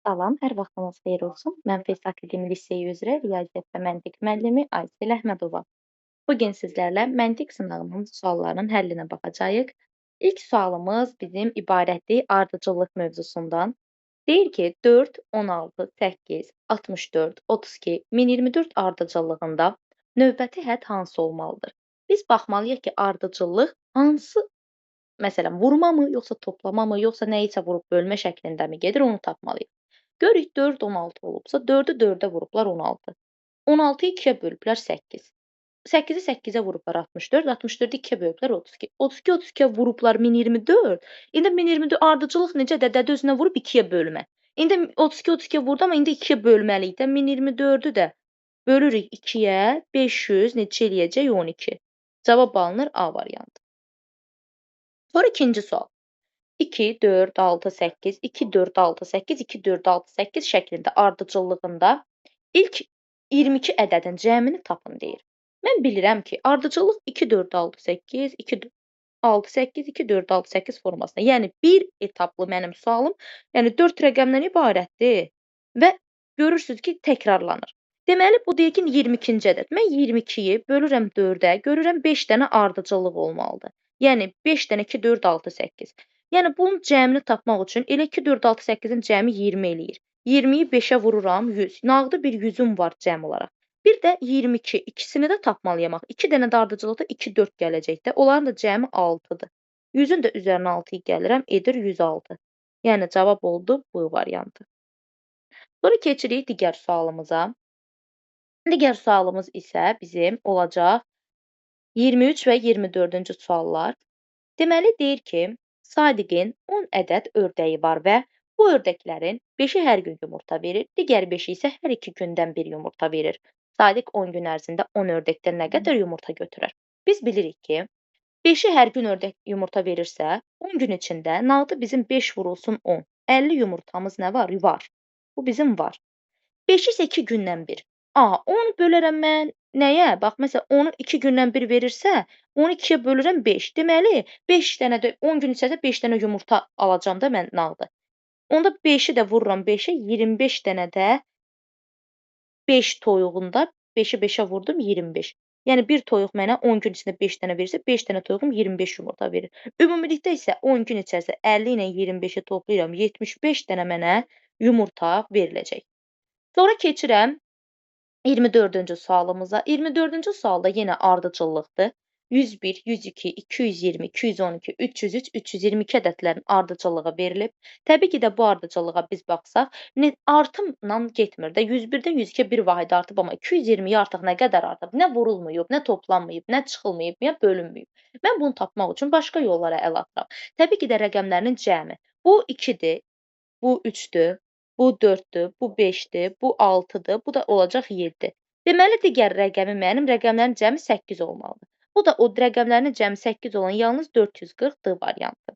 Salam, hər vaxtınız xeyir olsun. Mən Feyz Akademi Liseyi üzrə Riyaziyyat və Məntiq müəllimi Aysel Əhmədova. Bu gün sizlərlə məntiq sınağının suallarının həllinə baxacağıq. İlk sualımız bizim ibarətdir ardıcıllıq mövzusundan. Deyir ki, 4, 16, 8, 64, 32, 1024 ardıcıllığında növbəti hədd hansı olmalıdır? Biz baxmalıyıq ki, ardıcıllıq hansı, məsələn, vurma mı, yoxsa toplama mı, yoxsa nəyisə vurub bölmə şəklində mi gedir, onu tapmalıyıq. Görürük 4, 16 olubsa, 4-ü 4-ə vurublar 16. 16-yı 2-yə bölüblər 8. 8-i 8-ə vurublar 64, 64-ü 2-yə bölüblər 32. 32-yə 32-yə vurublar 1024. İndi 1024 ardıcıllıq necədir? Dədə özünə vurub 2-yə bölmə. İndi 32 32-yə vurdu, amma indi 2-yə bölməliyik də. 1024-ü də bölürük 2-yə, 500 neçə eləyəcək? 12. Cavab alınır A variantı. Sonra ikinci sual. 2, 4, 6, 8, 2, 4, 6, 8, 2, 4, 6, 8 şəklində ardıcıllığında ilk 22 ədədin cəmini tapın deyir. Mən bilirəm ki, ardıcıllıq 2, 4, 6, 8, 2, 6, 8, 2, 4, 6, 8 formasında. Yəni, bir etaplı mənim sualım, yəni 4 rəqəmdən ibarətdir və görürsünüz ki, təkrarlanır. Deməli, bu deyir ki, 22-ci ədəd. Mən 22-yi bölürəm 4-ə, görürəm 5 dənə ardıcıllıq olmalıdır. Yəni, 5 dənə 2, 4, 6, 8. Yəni, bunun cəmini tapmaq üçün elə 2, 4, 6, 8-in cəmi 20 eləyir. 20-yi 5-ə vururam, 100. Nağdı bir 100-üm var cəm olaraq. Bir də 22, ikisini də tapmalıyam. 2 dənə də ardıcıllıqda 2, 4 gələcək də. Onların da cəmi 6-dır. 100-ün də üzərinə 6-yı gəlirəm, edir 106. Yəni, cavab oldu bu variantı. Sonra keçirik digər sualımıza. Digər sualımız isə bizim olacaq 23 və 24-cü suallar. Deməli, deyir ki, Sadiqin 10 ədəd ördəyi var və bu ördəklərin 5-i hər gün yumurta verir, digər 5-i isə hər 2 gündən bir yumurta verir. Sadiq 10 gün ərzində 10 ördəkdən nə qədər yumurta götürər? Biz bilirik ki, 5-i hər gün ördək yumurta verirsə, 10 gün içində nağdı bizim 5 vurulsun 10. 50 yumurtamız nə var? Var. Bu bizim var. 5-i isə 2 gündən bir. 10 bölərəm mən nəyə? Bax, məsələn, 10-u 2 gündən bir verirsə, onu 2-yə bölürəm 5. Deməli, 5 dənə də 10 gün içərisində 5 dənə yumurta alacam da mən nağdı. Onda 5-i də vururam 5-ə, 25 dənə də 5 toyuğunda 5-i 5-ə vurdum 25. Yəni, bir toyuq mənə 10 gün içində 5 dənə verirsə, 5 dənə toyuğum 25 yumurta verir. Ümumilikdə isə 10 gün içərisində 50 ilə 25-i toplayıram, 75 dənə mənə yumurta veriləcək. Sonra keçirəm 24-cü sualımıza. 24-cü sualda yenə ardıcıllıqdır. 101, 102, 220, 212, 303, 322 ədədlərin ardıcıllığı verilib. Təbii ki də bu ardıcıllığa biz baxsaq, artımla getmir də. 101-dən 102-yə bir vahid artıb, amma 220-yə artıq nə qədər artıb? Nə vurulmayıb, nə toplanmayıb, nə çıxılmayıb, nə bölünməyib. Mən bunu tapmaq üçün başqa yollara əl atıram. Təbii ki də rəqəmlərin cəmi. Bu 2-dir, bu 3-dür. Bu 4-dür, bu 5-dir, bu 6-dır, bu da olacaq 7. Deməli, digər rəqəmi mənim rəqəmlərin cəmi 8 olmalıdır. Bu da o rəqəmlərin cəmi 8 olan yalnız 440 D variantı.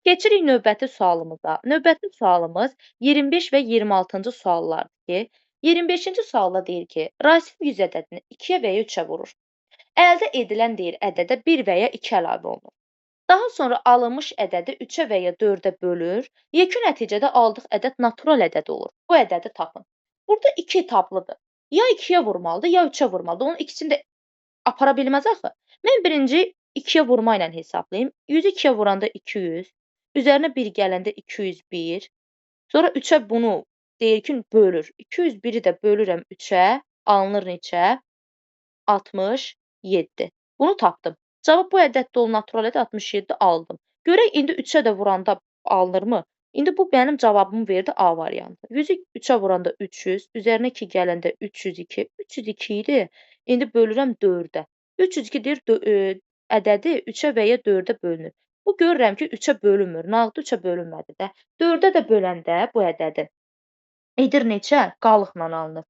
Keçirik növbəti sualımıza. Növbəti sualımız 25 və 26-cı suallardır ki, 25-ci sualda deyir ki, Rasim 100 ədədini 2-yə və ya 3-ə vurur. Əldə edilən deyir ədədə 1 və ya 2 əlavə olunur. Daha sonra alınmış ədədi 3-ə və ya 4-ə bölür. Yekun nəticədə aldıq ədəd natural ədəd olur. Bu ədədi tapın. Burada 2 etaplıdır. Ya 2-yə vurmalıdır, ya 3-ə vurmalıdır. Onun ikisini də apara bilməz axı. Mən birinci 2-yə vurma ilə hesablayım. 100-ü 2-yə vuranda 200, üzərinə 1 gələndə 201. Sonra 3-ə bunu deyir ki, bölür. 201-i də bölürəm 3-ə, alınır neçə? 67. Bunu tapdım. Cavab bu ədəd dolu natural ədəd 67 aldım. Görək indi 3-ə də vuranda alınırmı? İndi bu mənim cavabımı verdi A variantı. 100-ü 3-ə vuranda 300, üzərinə 2 gələndə 302. 302 idi. İndi bölürəm 4-ə. 302 deyir ədədi 3-ə və ya 4-ə bölünür. Bu görürəm ki, 3-ə bölünmür. Nağdı 3-ə bölünmədi də. 4-ə də böləndə bu ədədi edir neçə? Qalıqla alınır.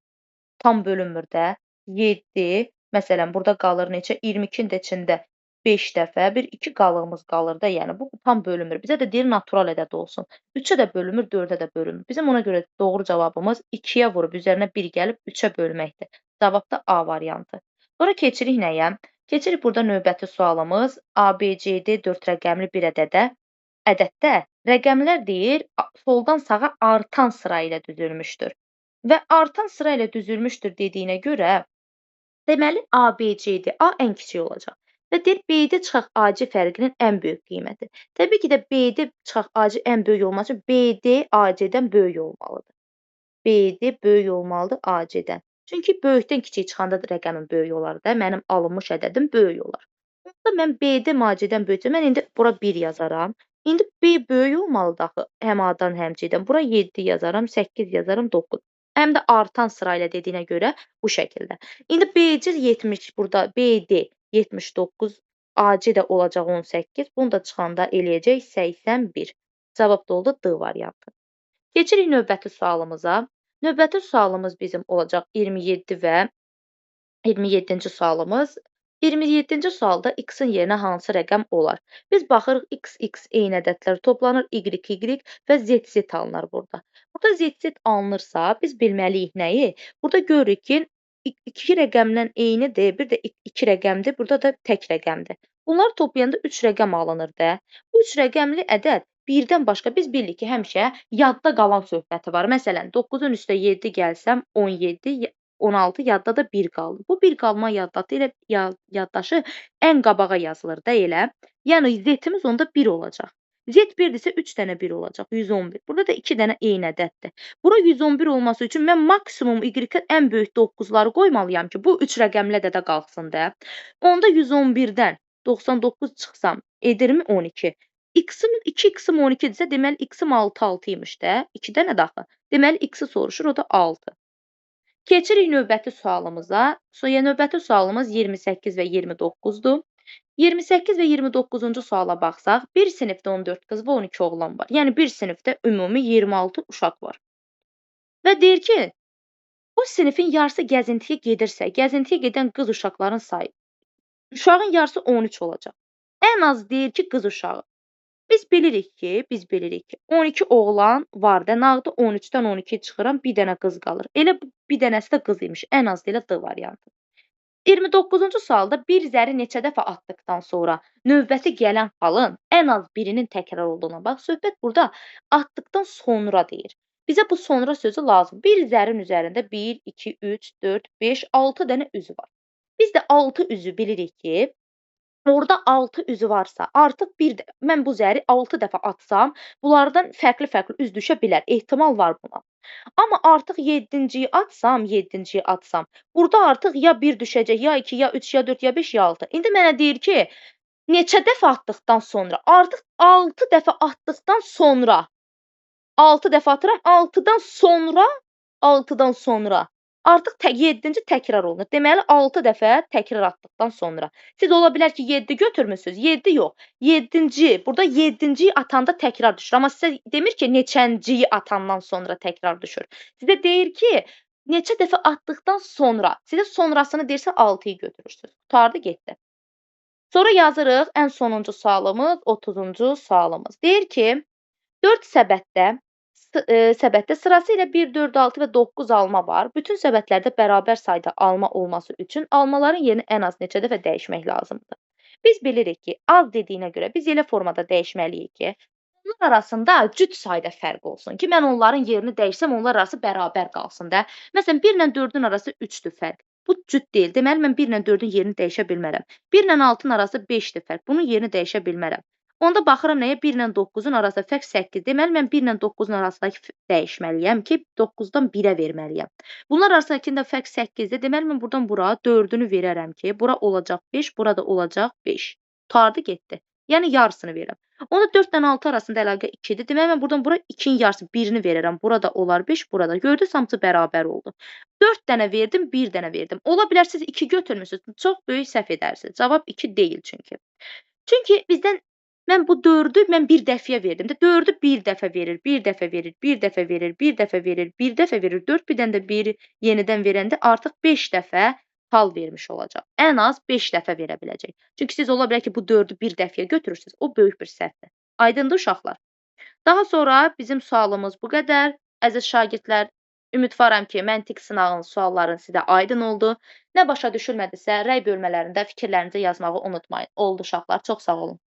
Tam bölünmür də. 7. Məsələn, burada qalır neçə? 22-nin də içində 5 dəfə, bir 2 qalığımız qalır da, yəni bu tam bölünmür. Bizə də deyir natural ədəd olsun. 3-ə də bölünmür, 4-ə də bölünmür. Bizim ona görə doğru cavabımız 2-yə vurub üzərinə 1 gəlib 3-ə bölməkdir. Cavab da A variantı. Sonra keçirik nəyə? Keçirik burada növbəti sualımız ABCD 4 rəqəmli bir ədədə ədəddə rəqəmlər deyir, soldan sağa artan sıra ilə düzülmüşdür və artan sıra ilə düzülmüşdür dediyinə görə, deməli ABC-dir. A ən kiçik olacaq və deyir B-də çıxaq AC fərqinin ən böyük qiyməti. Təbii ki də B-də çıxaq AC ən böyük olması üçün BD AC-dən böyük olmalıdır. BD böyük olmalıdır AC-dən. Çünki böyükdən kiçik çıxanda da rəqəmin böyük olar da, mənim alınmış ədədim böyük olar. Onda mən BD AC-dən böyüksə, mən indi bura 1 yazaram. İndi B böyük olmalıdır axı həm A-dan, həm C-dən. Bura 7 yazaram, 8 yazaram, 9. Həm də artan sırayla dediyinə görə bu şəkildə. İndi BC 70, burada BD 79, AC də olacaq 18. Bunu da çıxanda eləyəcək 81. Cavab da oldu D variantı. Keçirik növbəti sualımıza. Növbəti sualımız bizim olacaq 27 və 27-ci sualımız. 27-ci sualda x-in yerinə hansı rəqəm olar? Biz baxırıq x eyni ədədlər toplanır, y və z alınır burada. Burada z alınırsa, biz bilməliyik nəyi? Burada görürük ki, 2 rəqəmdən eynidir, bir də 2 rəqəmdir, burada da tək rəqəmdir. Bunları toplayanda 3 rəqəm alınır da. Bu 3 rəqəmli ədəd birdən başqa biz bilirik ki, həmişə yadda qalan söhbəti var. Məsələn, 9-un üstə 7 gəlsəm 17, 16 yadda da 1 qaldı. Bu 1 qalma yaddaşı ən qabağa yazılır da elə. Yəni z-imiz onda 1 olacaq. Z 1-dirsə 3 dənə 1 olacaq, 111. Burada da 2 dənə eyni ədəddir. Bura 111 olması üçün mən maksimum y-ə ən böyük 9-ları qoymalıyam ki, bu 3 rəqəmli ədədə qalxsın da. Onda 111-dən 99 çıxsam edirmi 12? 2x-im 12-dirsə, deməli x-im 6 imiş də. 2 dənə də axı. Deməli x-i soruşur, o da 6. Keçirik növbəti sualımıza. Növbəti sualımız 28 və 29-dur. 28 və 29-cu suala baxsaq, bir sinifdə 14 qız və 12 oğlan var. Yəni bir sinifdə ümumi 26 uşaq var. Və deyir ki, bu sinifin yarısı gəzintiyə gedirsə, gəzintiyə gedən qız uşaqların sayı, uşağın yarısı 13 olacaq. Ən az deyir ki, qız uşağı. Biz bilirik ki, 12 oğlan var da, nağdı 13-dən 12 çıxıram, bir dənə qız qalır. Elə bir dənəsi də qız imiş. Ən az da elə D variantı. 29-cu sualda bir zəri neçə dəfə atdıqdan sonra növbəti gələn halın ən az birinin təkrar olduğuna bax. Söhbət burada atdıqdan sonra deyir. Bizə bu sonra sözü lazım. Bir zərin üzərində 1, 2, 3, 4, 5, 6 dənə üzü var. Biz də 6 üzü bilirik ki, orada 6 üzü varsa, artıq mən bu zəri 6 dəfə atsam, bunlardan fərqli-fərqli üz düşə bilər. Ehtimal var buna. Amma artıq 7-ciyi atsam, burada artıq ya 1 düşəcək, ya 2, ya 3, ya 4, ya 5, ya 6. İndi mənə deyir ki, neçə dəfə atdıqdan sonra? Artıq 6 dəfə atdıqdan sonra. 6 dəfə atıram, 6-dan sonra. Artıq 7-ci təkrar olunur. Deməli 6 dəfə təkrar atdıqdan sonra. Siz ola bilər ki, 7 götürmüsünüz. 7 yox. 7-ci. Burada 7-ciyi atanda təkrar düşür. Amma sizə demir ki, neçənciyi atandan sonra təkrar düşür. Sizə deyir ki, neçə dəfə atdıqdan sonra. Sizə sonrasını deyirsə 6-yı götürürsünüz. Qurtardı, getdi. Sonra yazırıq ən sonuncu sualımız, 30-cu sualımız. Deyir ki, 4 səbətdə sırasıyla 1, 4, 6 və 9 alma var. Bütün səbətlərdə bərabər sayda alma olması üçün almaların yerini ən az neçə dəfə dəyişmək lazımdır. Biz bilirik ki, az dediyinə görə biz elə formada dəyişməliyik ki, onlar arasında cüt sayda fərq olsun ki, mən onların yerini dəyişsəm, onlar arası bərabər qalsın da. Məsələn, 1 ilə 4-ün arası 3-dür fərq. Bu cüt deyil. Deməli, mən 1 ilə 4-ün yerini dəyişə bilmərəm. 1 ilə 6-ın arası 5-dir fərq. Bunun yerini dəyişə bilmərəm. Onda baxıram nəyə? 1 ilə 9-un arasında fərq 8. Deməli, mən 1 ilə 9-un arasındakı dəyişməliyəm ki, 9-dan 1-ə verməliyəm. Bunlar arasındakında fərq 8-dir. Deməli, mən buradan bura 4-ünü verərəm ki, bura olacaq 5, burada olacaq 5. Tutardı, getdi. Yəni, yarısını verirəm. Onda 4 ilə 6 arasında əlaqə 2-dir. Deməli, mən buradan bura 2-nin yarısı 1-ini verərəm. Burada olar 5, burada. Gördünüz, hamısı bərabər oldu. 4 dənə verdim, 1 dənə verdim. Ola bilər, siz 2 götürmüsünüz. Çox böyük səhv edərsiniz. Cavab 2 deyil çünki. Çünki bizdən mən bu 4-ü mən bir dəfəyə verdim. 4-ü bir dəfə verir, bir dəfə verir, bir dəfə verir, bir dəfə verir, bir dəfə verir. 4 bir dənə də 1 yenidən verəndə artıq 5 dəfə hal vermiş olacaq. Ən az 5 dəfə verə biləcək. Çünki siz ola bilər ki, bu 4-ü bir dəfəyə götürürsünüz. O böyük bir səhvdir. Aydındır uşaqlar? Daha sonra bizim sualımız bu qədər. Əziz şagirdlər, ümidvaram ki, məntiq sınağının sualların sizə aydın oldu. Nə başa düşülmədisə, rəy bölmələrində fikirlərinizi yazmağı unutmayın. Oldu uşaqlar, çox sağ olun.